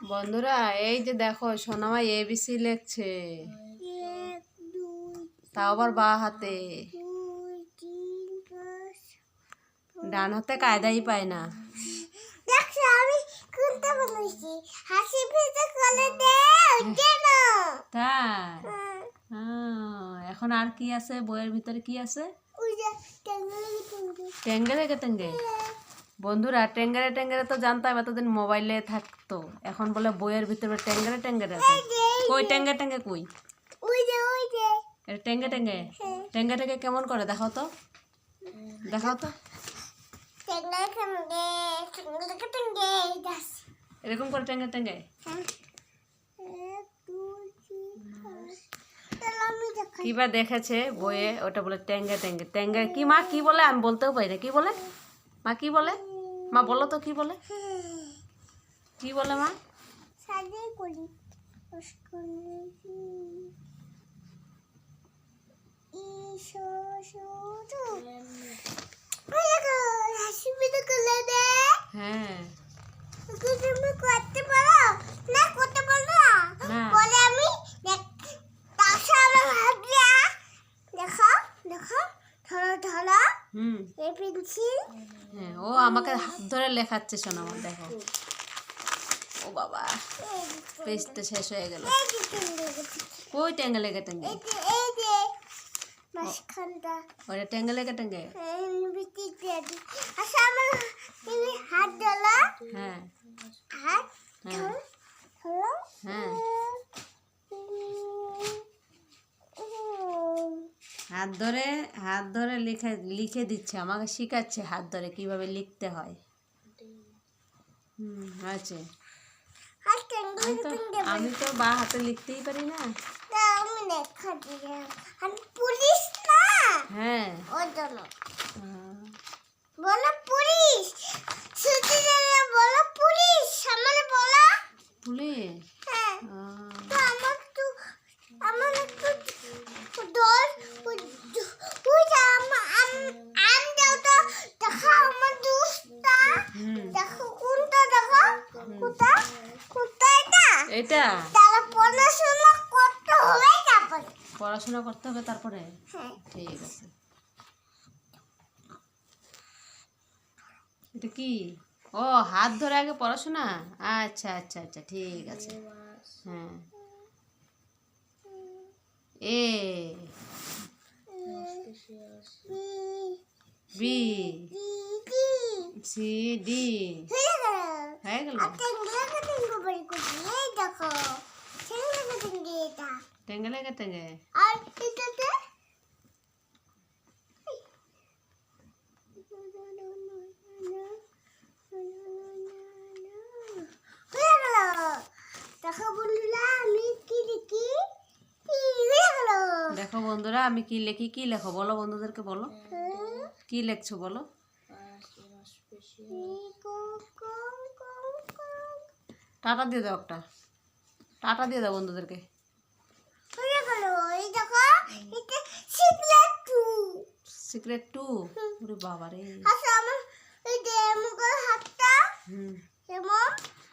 বন্ধুরা এই যে দেখো সোনামা এবিসি লিখছে, তাও আবার বা হাতে, ডান হাতে কায়দাই পায় না। এখন আর কি আছে বইয়ের ভিতরে, কি আছে? টেঙ্গেরে টেঙ্গে। বন্ধুরা টেঙ্গেরে টেঙ্গেরে তো জানতাম এতদিন মোবাইলে থাকতো, এখন বলে বইয়ের ভিতরে টেঙ্গেরে টেঙ্গেরে আছে। কই টেঙ্গে টেঙ্গে কই? টেঙ্গে টেঙ্গে টেঙ্গে টেঙ্গে কেমন করে দেখাও তো, দেখাও তো। এরকম করে টেঙ্গে টেঙ্গে। কিবা দেখেছে বইয়ে, ওটা বলে টেঙ্গে টেঙ্গে। টেঙ্গে কি মা কি বলে আমি বলতেও পারি না, কি বলে মা, কি বলে মা, বলো তো কি বলে, কি বলে মা? হ্যাঁ ও আমাকে হাত ধরে লেখাচ্ছে সোনামা, দেখো। ও বাবা পেজটা শেষ হয়ে গেল। কই টেঙ্গে লেগে টেঙ্গে? ওটা টেঙ্গে লেগে টেঙ্গে। হ্যাঁ হ্যাঁ হ্যাঁ, হাত ধরে লিখে দিচ্ছে, আমাকে শিখাচ্ছে হাত ধরে কিভাবে লিখতে হয়। আছে। আমি তো বা হাতে লিখতেই পারি না। পুলিশ না? হ্যাঁ বলো পুলিশ, বলো পুলিশ, সামনে বলো পুলিশ। হ্যাঁ তো আমার একটু দর ওই যে আম দাও তো, দেখো আমার দুষ্টা, দেখো কোনটা, দেখো কোথায় এটা তাহলে পড়াশোনা করতে হবে, তারপরে পড়াশোনা করতে হবে তারপরে। ঠিক আছে। এটা কি? ও হাত ধরে আগে পড়াশোনা। আচ্ছা আচ্ছা আচ্ছা ঠিক আছে। হ্যাঁ এ বি সি ডি হয়ে গেল। টেঙ্গে লেগে টেঙ্গে। আর এটাতে দেখো বন্ধুরা আমি কি লিখি, কি লেখো বলো, বন্ধুদেরকে বলো কি লেখছো বলো। টাটা দিয়ে দাও, একটা টাটা দিয়ে দাও বন্ধুদেরকে। Secret two. ওরে বাবা রে।